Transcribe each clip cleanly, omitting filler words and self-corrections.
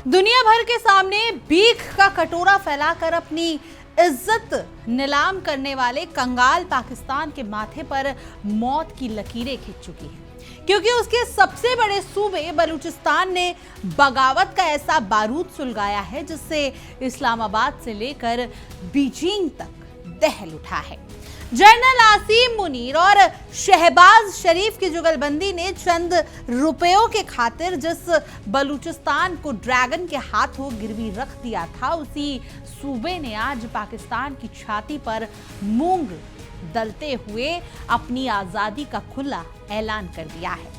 दुनिया भर के सामने भीख का कटोरा फैलाकर अपनी इज्जत नीलाम करने वाले कंगाल पाकिस्तान के माथे पर मौत की लकीरें खींच चुकी हैं, क्योंकि उसके सबसे बड़े सूबे बलूचिस्तान ने बगावत का ऐसा बारूद सुलगाया है जिससे इस्लामाबाद से लेकर बीजिंग तक दहल उठा है। जनरल आसिम मुनीर और शहबाज शरीफ की जुगलबंदी ने चंद रुपयों के खातिर जिस बलूचिस्तान को ड्रैगन के हाथों गिरवी रख दिया था, उसी सूबे ने आज पाकिस्तान की छाती पर मूंग दलते हुए अपनी आजादी का खुला ऐलान कर दिया है।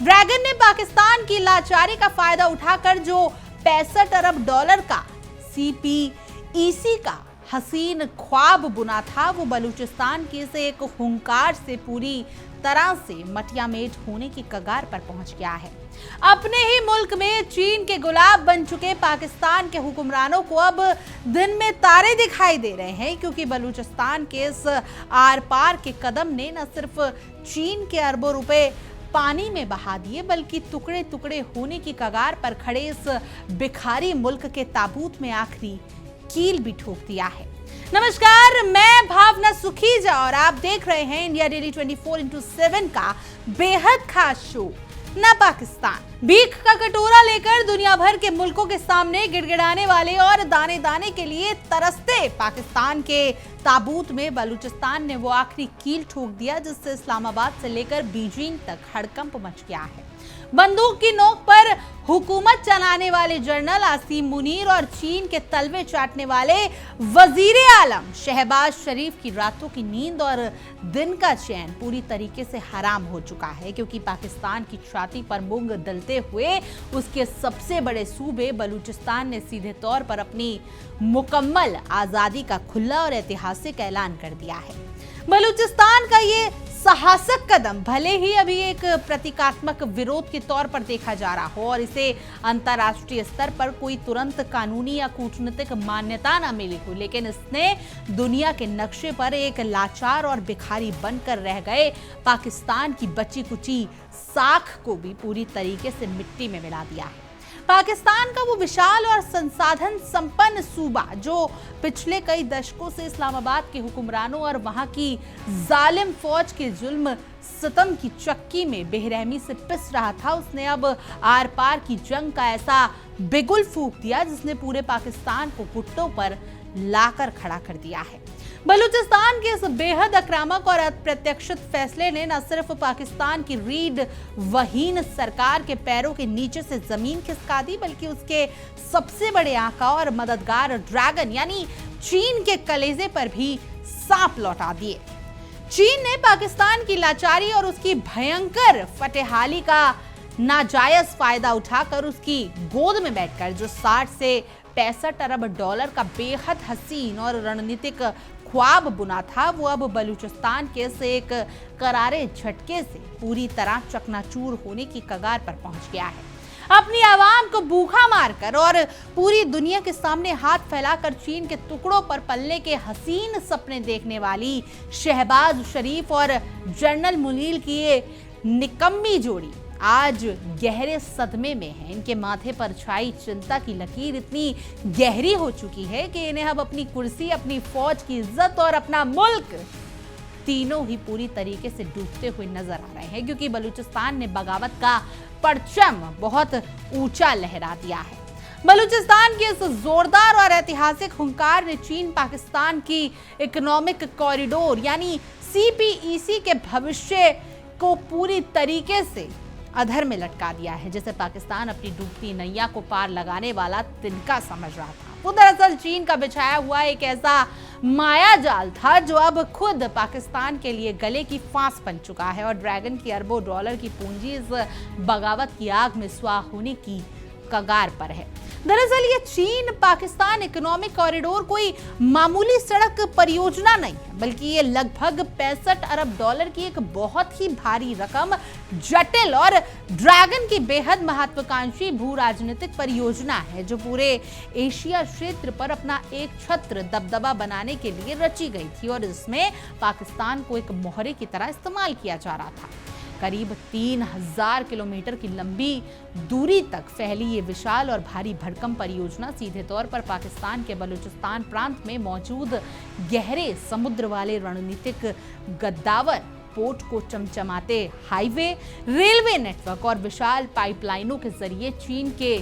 ड्रैगन ने पाकिस्तान की लाचारी का फायदा उठाकर जो 65 अरब डॉलर का CPEC का हसीन ख्वाब बुना था, वो बलूचिस्तान के इस एक हुंकार से पूरी तरह से मटियामेट होने की कगार पर पहुंच गया है। अपने ही मुल्क में चीन के गुलाब बन चुके पाकिस्तान के हुक्मरानों को अब दिन में तारे दिखाई दे रहे हैं, क्योंकि बलूचिस्तान के इस आर पार के कदम ने न सिर्फ चीन के अरबों रुपए पानी में बहा दिए, बल्कि टुकड़े टुकड़े होने की कगार पर खड़े इस भिखारी मुल्क के ताबूत में आखिरी कील भी ठोक दिया है। नमस्कार, मैं भावना सुखीजा और आप देख रहे हैं इंडिया डेली 24x7 का बेहद खास शो ना पाकिस्तान। भीख का कटोरा लेकर दुनिया भर के मुल्कों के सामने गिड़गिड़ाने वाले और दाने दाने के लिए तरसते पाकिस्तान के ताबूत में बलूचिस्तान ने वो आखिरी कील ठोक दिया जिससे इस्लामाबाद से लेकर बीजिंग तक हड़कंप मच गया है। बंदूक की नोक पर हुकूमत चलाने वाले जनरल आसिम मुनीर और चीन के तलवे चाटने वाले वजीर आलम शहबाज शरीफ की रातों की नींद और दिन का चैन पूरी तरीके से हराम हो चुका है, क्योंकि पाकिस्तान की छाती पर मूंग दलते हुए उसके सबसे बड़े सूबे बलूचिस्तान ने सीधे तौर पर अपनी मुकम्मल आजादी का खुला और ऐतिहासिक ऐलान कर दिया है। बलूचिस्तान का ये साहसिक कदम भले ही अभी एक प्रतीकात्मक विरोध के तौर पर देखा जा रहा हो और इसे अंतर्राष्ट्रीय स्तर पर कोई तुरंत कानूनी या कूटनीतिक मान्यता न मिली हो, लेकिन इसने दुनिया के नक्शे पर एक लाचार और भिखारी बनकर रह गए पाकिस्तान की बची कुची साख को भी पूरी तरीके से मिट्टी में मिला दिया है। पाकिस्तान का वो विशाल और संसाधन संपन्न सूबा जो पिछले कई दशकों से इस्लामाबाद के हुक्मरानों और वहां की जालिम फौज के जुल्म सितम की चक्की में बेरहमी से पिस रहा था, उसने अब आर पार की जंग का ऐसा बिगुल फूंक दिया जिसने पूरे पाकिस्तान को घुटनों पर लाकर खड़ा कर दिया है। बलूचिस्तान के इस बेहद आक्रामक और अप्रत्याशित फैसले ने न सिर्फ पाकिस्तान की रीढ़ वहीन सरकार के पैरों के नीचे से जमीन खिसका दी, बल्कि उसके सबसे बड़े आका और मददगार ड्रैगन यानी चीन के कलेजे पर भी सांप लौटा दिए। चीन ने पाकिस्तान की लाचारी और उसकी भयंकर फतेहाली का नाजायज फायदा उठाकर उसकी गोद में बैठकर जो 60 से 65 अरब डॉलर का बेहद हसीन और रणनीतिक ख्वाब बुना था, वो अब बलूचिस्तान के से एक करारे झटके से पूरी तरह चकनाचूर होने की कगार पर पहुंच गया है। अपनी आवाम को भूखा मारकर और पूरी दुनिया के सामने हाथ फैलाकर चीन के टुकड़ों पर पलने के हसीन सपने देखने वाली शहबाज शरीफ और जनरल मुनीर की ये निकम्मी जोड़ी आज गहरे सदमे में है। इनके माथे पर छाई चिंता की लकीर इतनी गहरी हो चुकी है कि इन्हें अब अपनी कुर्सी, अपनी फौज की इज्जत और अपना मुल्क तीनों ही पूरी तरीके से डूबते हुए नजर आ रहे हैं, क्योंकि बलूचिस्तान ने बगावत का परचम बहुत ऊंचा लहरा दिया है। बलूचिस्तान के इस जोरदार और ऐतिहासिक हुंकार ने चीन पाकिस्तान की इकोनॉमिक कॉरिडोर यानी CPEC के भविष्य को पूरी तरीके से अधर में लटका दिया है, जैसे पाकिस्तान अपनी डूबती नैया को पार लगाने वाला तिनका समझ रहा था। वो दरअसल चीन का बिछाया हुआ एक ऐसा माया जाल था जो अब खुद पाकिस्तान के लिए गले की फांस बन चुका है और ड्रैगन की अरबों डॉलर की पूंजी इस बगावत की आग में स्वाह होने की कगार पर है। दरअसल ये चीन पाकिस्तान इकोनॉमिक कॉरिडोर कोई मामूली सड़क परियोजना नहीं है, बल्कि ये लगभग 65 अरब डॉलर की एक बहुत ही भारी रकम, जटिल और ड्रैगन की बेहद महत्वाकांक्षी भू राजनीतिक परियोजना है जो पूरे एशिया क्षेत्र पर अपना एक छत्र दबदबा बनाने के लिए रची गई थी और इसमें पाकिस्तान को एक मोहरे की तरह इस्तेमाल किया जा रहा था। करीब 3000 किलोमीटर की लंबी दूरी तक फैली ये विशाल और भारी भरकम परियोजना सीधे तौर पर पाकिस्तान के बलूचिस्तान प्रांत में मौजूद गहरे समुद्र वाले रणनीतिक गद्दावर पोर्ट को चमचमाते हाईवे, रेलवे नेटवर्क और विशाल पाइपलाइनों के जरिए चीन के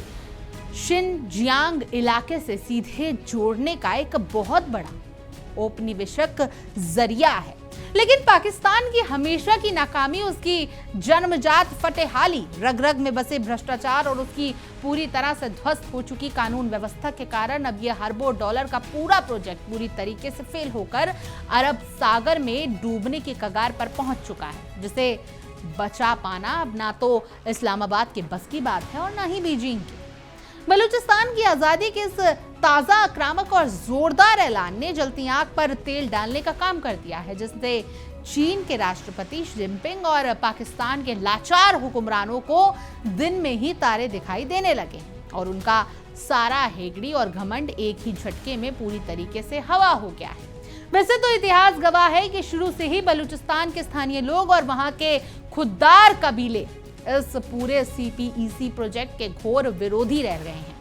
शिनजियांग इलाके से सीधे जोड़ने का एक बहुत बड़ा औपनिवेशिक जरिया है। लेकिन पाकिस्तान की हमेशा की नाकामी, उसकी जन्मजात फटेहाली, रग रग में बसे भ्रष्टाचार और उसकी पूरी तरह से ध्वस्त हो चुकी कानून व्यवस्था के कारण अब यह अरबों डॉलर का पूरा प्रोजेक्ट पूरी तरीके से फेल होकर अरब सागर में डूबने की कगार पर पहुंच चुका है, जिसे बचा पाना अब ना तो इस्लामाबाद के बस की बात है और ना ही बीजिंग की। बलूचिस्तान की आजादी के इस ताजा, आक्रामक और जोरदार ऐलान ने जलती आंख पर तेल डालने का काम कर दिया है, जिससे चीन के राष्ट्रपति शी जिनपिंग और पाकिस्तान के लाचार हुक्मरानों को दिन में ही तारे दिखाई देने लगे और उनका सारा हेगड़ी और घमंड एक ही झटके में पूरी तरीके से हवा हो गया है। वैसे तो इतिहास गवाह है कि शुरू से ही बलूचिस्तान के स्थानीय लोग और वहां के खुददार कबीले इस पूरे सीपीईसी प्रोजेक्ट के घोर विरोधी रह रहे हैं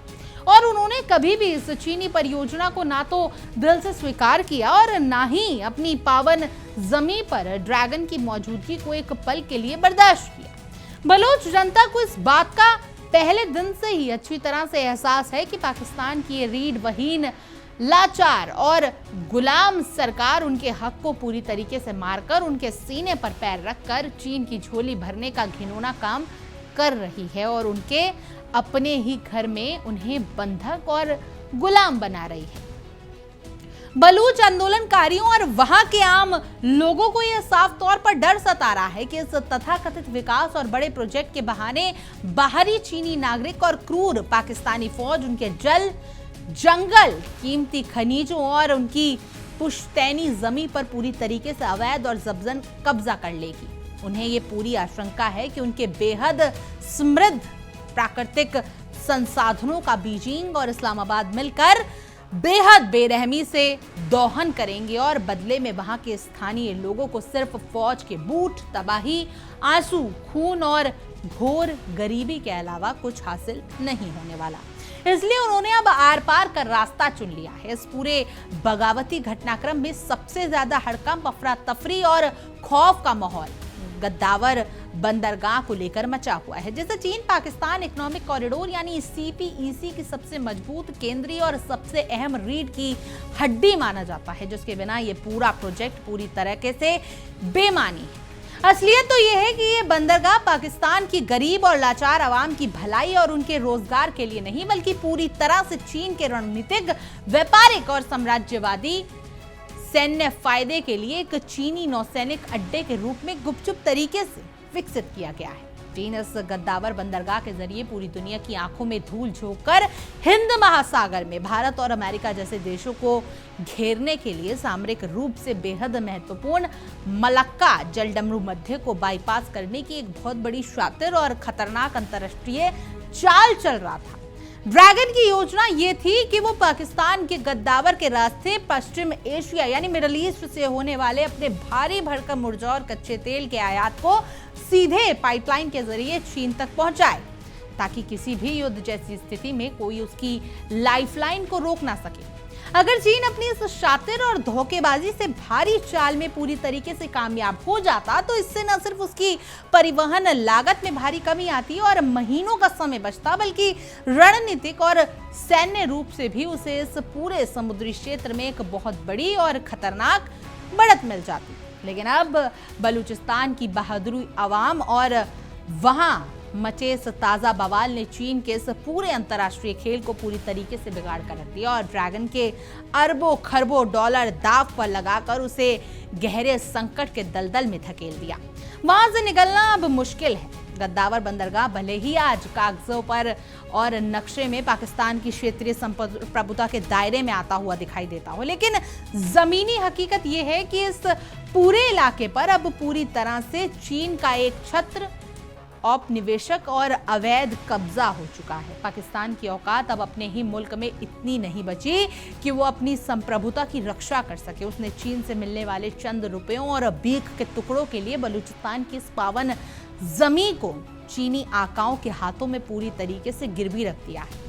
और उन्होंने कभी भी इस चीनी परियोजना को ना तो दिल से स्वीकार किया और ना ही अपनी पावन जमीन पर ड्रैगन की मौजूदगी को एक पल के लिए बर्दाश्त किया। बलोच जनता को इस बात का पहले दिन से ही अच्छी तरह से एहसास है कि पाकिस्तान की ये रीढ़ वहीन, लाचार और गुलाम सरकार उनके हक को पूरी तरीके से मारकर उनके सीने पर पैर रखकर चीन की झोली भरने का घिनौना काम कर रही है और उनके अपने ही घर में उन्हें बंधक और गुलाम बना रही है। बलूच आंदोलनकारियों और वहां के आम लोगों को यह साफ तौर पर डर सता रहा है कि इस तथाकथित विकास और बड़े प्रोजेक्ट के बहाने बाहरी चीनी नागरिक और क्रूर पाकिस्तानी फौज उनके जंगल, कीमती खनिजों और उनकी पुश्तैनी जमीन पर पूरी तरीके से अवैध और जबरन कब्जा कर लेगी। उन्हें ये पूरी आशंका है कि उनके बेहद समृद्ध प्राकृतिक संसाधनों का बीजिंग और इस्लामाबाद मिलकर बेहद बेरहमी से दोहन करेंगे और बदले में वहां के स्थानीय लोगों को सिर्फ फौज के बूट, तबाही, आंसू, खून और घोर गरीबी के अलावा कुछ हासिल नहीं होने वाला। इसलिए उन्होंने अब आर पार का रास्ता चुन लिया है। इस पूरे बगावती घटनाक्रम में सबसे ज्यादा हड़कंप, अफरा तफरी और खौफ का माहौल गद्दावर बंदरगाह को लेकर मचा हुआ है, जिसे चीन पाकिस्तान इकोनॉमिक कॉरिडोर यानी सीपीईसी की सबसे मजबूत, केंद्रीय और सबसे अहम रीढ़ की हड्डी माना जाता है, जिसके बिना ये पूरा प्रोजेक्ट पूरी तरीके से बेमानी है। असलियत तो यह है कि ये बंदरगाह पाकिस्तान की गरीब और लाचार आवाम की भलाई और उनके रोजगार के लिए नहीं, बल्कि पूरी तरह से चीन के रणनीतिक, व्यापारिक और साम्राज्यवादी सैन्य फायदे के लिए एक चीनी नौसैनिक अड्डे के रूप में गुपचुप तरीके से विकसित किया गया है। चीन इस गद्दावर बंदरगाह के जरिए पूरी दुनिया की आंखों में धूल झोंककर हिंद महासागर में भारत और अमेरिका जैसे देशों को घेरने के लिए सामरिक रूप से बेहद महत्वपूर्ण मलक्का जलडमरू मध्य को बाईपास करने की एक बहुत बड़ी शातिर और खतरनाक अंतरराष्ट्रीय चाल चल रहा था। ड्रैगन की योजना ये थी कि वो पाकिस्तान के गद्दावर के रास्ते पश्चिम एशिया यानी मिडिल ईस्ट से होने वाले अपने भारी भरकम ऊर्जा और कच्चे तेल के आयात को सीधे पाइपलाइन के जरिए चीन तक पहुंचाए, ताकि किसी भी युद्ध जैसी स्थिति में कोई उसकी लाइफलाइन को रोक ना सके। अगर चीन अपनी इस शातिर और धोखेबाजी से भारी चाल में पूरी तरीके से कामयाब हो जाता तो इससे न सिर्फ उसकी परिवहन लागत में भारी कमी आती और महीनों का समय बचता, बल्कि रणनीतिक और सैन्य रूप से भी उसे इस पूरे समुद्री क्षेत्र में एक बहुत बड़ी और खतरनाक बढ़त मिल जाती। लेकिन अब बलूचिस्तान की बहादुरी आवाम और वहां मचे इस ताजा बवाल ने चीन के इस पूरे अंतर्राष्ट्रीय खेल को पूरी तरीके से बिगाड़ कर रख दिया और ड्रैगन के अरबों खरबों डॉलर दांव पर लगाकर उसे गहरे संकट के दलदल में धकेल दिया। वहां से निकलना अब मुश्किल है। गद्दावर बंदरगाह भले ही आज कागजों पर और नक्शे में पाकिस्तान की क्षेत्रीय प्रभुता के दायरे में आता हुआ दिखाई देता हो, लेकिन जमीनी हकीकत यह है कि इस पूरे इलाके पर अब पूरी तरह से चीन का एक छत्र, औपनिवेशक और अवैध कब्जा हो चुका है। पाकिस्तान की औकात अब अपने ही मुल्क में इतनी नहीं बची कि वो अपनी संप्रभुता की रक्षा कर सके। उसने चीन से मिलने वाले चंद रुपयों और भीख के टुकड़ों के लिए बलूचिस्तान की इस पावन जमीन को चीनी आकाओं के हाथों में पूरी तरीके से गिरवी रख दिया है।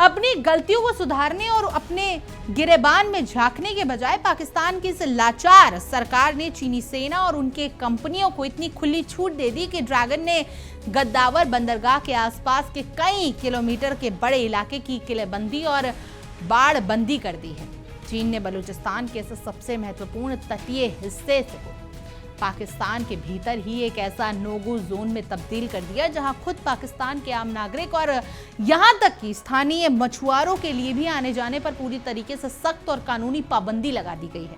अपनी गलतियों को सुधारने और अपने गिरेबान में झांकने के बजाय पाकिस्तान की इस लाचार सरकार ने चीनी सेना और उनके कंपनियों को इतनी खुली छूट दे दी कि ड्रैगन ने गद्दावर बंदरगाह के आसपास के कई किलोमीटर के बड़े इलाके की किलेबंदी और बाड़बंदी कर दी है। चीन ने बलूचिस्तान के इस सबसे महत्वपूर्ण तटीय हिस्से को पाकिस्तान के भीतर ही एक ऐसा नो-गो जोन में तब्दील कर दिया जहां खुद पाकिस्तान के आम नागरिक और यहां तक कि स्थानीय मछुआरों के लिए भी आने जाने पर पूरी तरीके से सख्त और कानूनी पाबंदी लगा दी गई है।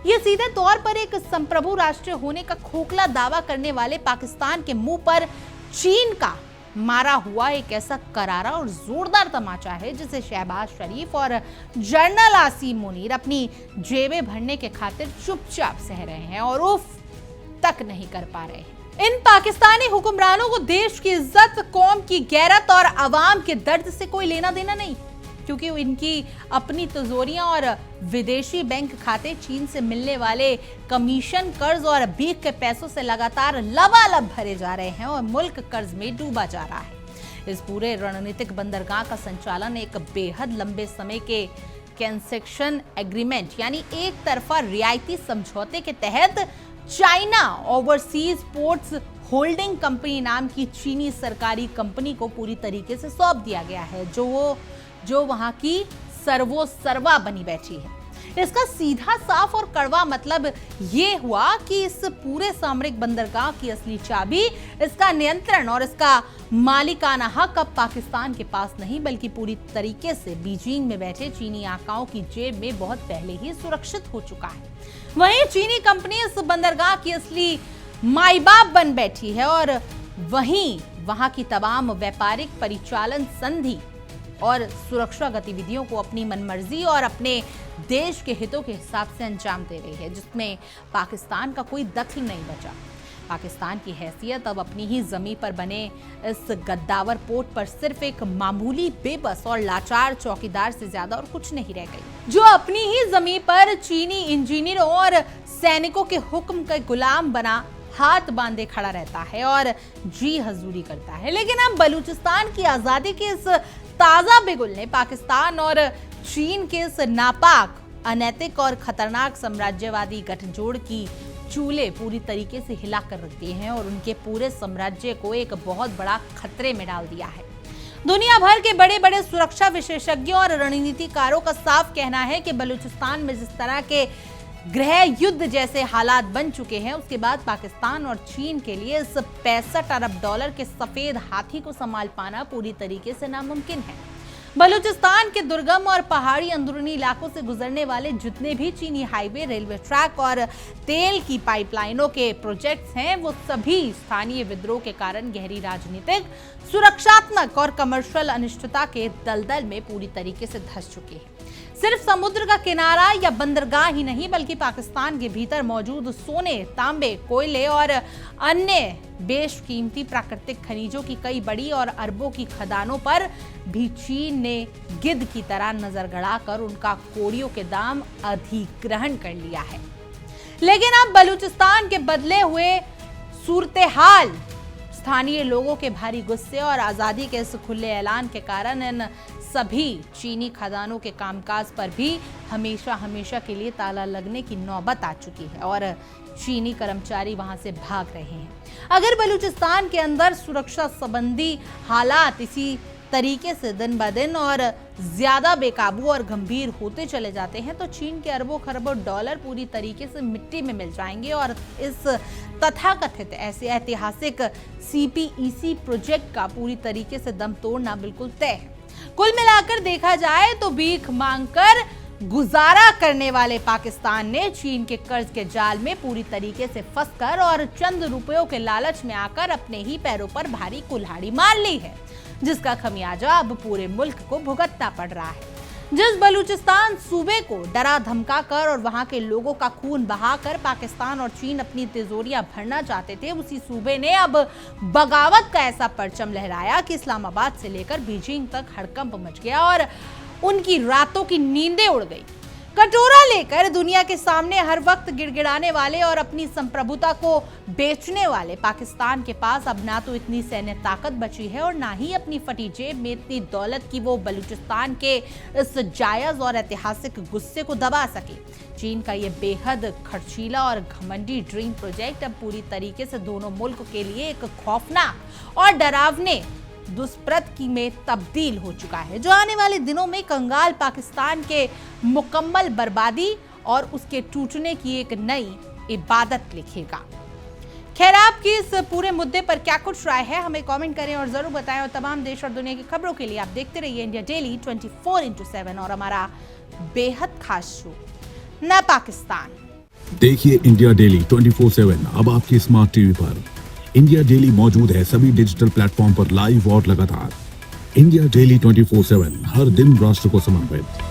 ये सीधे तौर पर एक संप्रभु राष्ट्र होने का खोखला दावा करने वाले पाकिस्तान के मुंह पर चीन का मारा हुआ एक ऐसा करारा और जोरदार तमाचा है जिसे शहबाज शरीफ और जनरल आसिम मुनीर अपनी जेबें भरने के खातिर चुपचाप सह रहे हैं और उफ तक नहीं कर पा रहे हैं। इन पाकिस्तानी हुक्मरानों को देश की इज्जत, कौम की गैरत और अवाम के दर्द से कोई लेना देना नहीं, क्योंकि इनकी अपनी तिजोरियां और विदेशी बैंक खाते चीन से मिलने वाले कमीशन, कर्ज और भीख के पैसों से लगातार लबालब भरे जा रहे हैं और मुल्क कर्ज में डूबा जा रहा है। इस पूरे रणनीतिक बंदरगाह का संचालन एक बेहद लंबे समय के कंसेशन एग्रीमेंट यानी एक तरफा रियायती समझौते के तहत China overseas ports holding company नाम की चीनी सरकारी कंपनी को पूरी तरीके से सौंप दिया गया है, जो वहां की सर्वोसर्वा बनी बैठी है। इसका सीधा, साफ और कड़वा मतलब ये हुआ कि इस पूरे सामरिक बंदरगाह की असली चाबी, इसका नियंत्रण और इसका मालिकाना हक अब पाकिस्तान के पास नहीं बल्कि पूरी तरीके से बीजिंग में बैठे चीनी आकाओं की जेब में बहुत पहले ही सुरक्षित हो चुका है। वहीं चीनी कंपनी इस बंदरगाह की असली माई बाप बन बैठी है और वहीं वहां की तमाम व्यापारिक परिचालन संधि और सुरक्षा गतिविधियों को अपनी मनमर्जी और अपने देश के हितों के हिसाब से अंजाम दे रही है, जिसमें पाकिस्तान का कोई दखल नहीं बचा। पाकिस्तान की हैसियत अब अपनी ही जमीन पर बने इस गद्दावर पोर्ट पर सिर्फ एक मामूली, बेबस और लाचार चौकीदार से ज्यादा और कुछ नहीं रह गई, जो अपनी ही जमीन पर चीनी इंजीनियरों और सैनिकों के हुक्म का गुलाम बना हाथ बांधे खड़ा रहता है और जी हजूरी करता है। लेकिन अब बलूचिस्तान की आजादी के इस ताजा बिगुल ने पाकिस्तान और चीन के इस नापाक, अनैतिक और खतरनाक साम्राज्यवादी गठजोड़ की चूल्हे पूरी तरीके से हिला कर रख दिए हैं और उनके पूरे साम्राज्य को एक बहुत बड़ा खतरे में डाल दिया है। दुनिया भर के बड़े बड़े सुरक्षा विशेषज्ञों और रणनीतिकारों का साफ कहना है कि बलूचिस्तान में जिस तरह के गृह युद्ध जैसे हालात बन चुके हैं, उसके बाद पाकिस्तान और चीन के लिए इस 65 अरब डॉलर के सफेद हाथी को संभाल पाना पूरी तरीके से नामुमकिन है। बलूचिस्तान के दुर्गम और पहाड़ी अंदरूनी इलाकों से गुजरने वाले जितने भी चीनी हाईवे, रेलवे ट्रैक और तेल की पाइपलाइनों के प्रोजेक्ट्स हैं, वो सभी स्थानीय विद्रोह के कारण गहरी राजनीतिक, सुरक्षात्मक और कमर्शियल अनिश्चितता के दलदल में पूरी तरीके से धंस चुके हैं। सिर्फ समुद्र का किनारा या बंदरगाह ही नहीं बल्कि पाकिस्तान के भीतर मौजूद सोने, तांबे, कोयले और अन्य बेशकीमती प्राकृतिक खनिजों की कई बड़ी और अरबों की खदानों पर भी चीन ने गिद्ध की तरह नजर गड़ाकर उनका कौड़ियों के दाम अधिग्रहण कर लिया है। लेकिन अब बलूचिस्तान के बदले हुए सूरत-ए-हाल, स्थानीय लोगों के भारी गुस्से और आजादी के इस खुले ऐलान के कारण इन सभी चीनी खदानों के कामकाज पर भी हमेशा के लिए ताला लगने की नौबत आ चुकी है और चीनी कर्मचारी वहां से भाग रहे हैं। अगर बलूचिस्तान के अंदर सुरक्षा संबंधी हालात इसी तरीके से दिन ब दिन और ज्यादा बेकाबू और गंभीर होते चले जाते हैं तो चीन के अरबों खरबों डॉलर पूरी तरीके से मिट्टी में मिल जाएंगे और इस तथाकथित ऐसे ऐतिहासिक CPEC प्रोजेक्ट का पूरी तरीके से दम तोड़ना बिल्कुल तय है। कुल मिलाकर देखा जाए तो भीख मांगकर गुजारा करने वाले पाकिस्तान ने चीन के कर्ज के जाल में पूरी तरीके से फंसकर और चंद रुपयों के लालच में आकर अपने ही पैरों पर भारी कुल्हाड़ी मार ली है, जिसका खमियाजा अब पूरे मुल्क को भुगतना पड़ रहा है। जिस बलूचिस्तान सूबे को डरा धमका कर और वहां के लोगों का खून बहाकर पाकिस्तान और चीन अपनी तिजोरियां भरना चाहते थे, उसी सूबे ने अब बगावत का ऐसा परचम लहराया कि इस्लामाबाद से लेकर बीजिंग तक हड़कंप मच गया और उनकी रातों की नींदें उड़ गई। कटोरा लेकर दुनिया के सामने हर वक्त गिड़गिड़ाने वाले और अपनी संप्रभुता को बेचने वाले पाकिस्तान के पास अब ना तो इतनी सैन्य ताकत बची है और ना ही अपनी फटी जेब में इतनी दौलत की वो बलूचिस्तान के इस जायज और ऐतिहासिक गुस्से को दबा सके। चीन का ये बेहद खर्चीला और घमंडी ड्रीम प्रोजेक्ट अब पूरी तरीके से दोनों मुल्क के लिए एक खौफनाक और डरावने दुष्प्रत में तब्दील हो चुका है, जो आने वाले दिनों में कंगाल पाकिस्तान के मुकम्मल बर्बादी और उसके टूटने की एक नई इबादत लिखेगा। खैर, आपकी इस पूरे मुद्दे पर क्या कुछ राय है, हमें कमेंट करें और जरूर बताएं। और तमाम देश और दुनिया की खबरों के लिए आप देखते रहिए इंडिया डेली 24/7 और हमारा बेहद खास शो न पाकिस्तान। देखिए इंडिया डेली 24/7 अब आपकी स्मार्ट टीवी पर। इंडिया डेली मौजूद है सभी डिजिटल प्लेटफॉर्म पर लाइव और लगातार। इंडिया डेली 24/7 हर दिन राष्ट्र को समर्पित।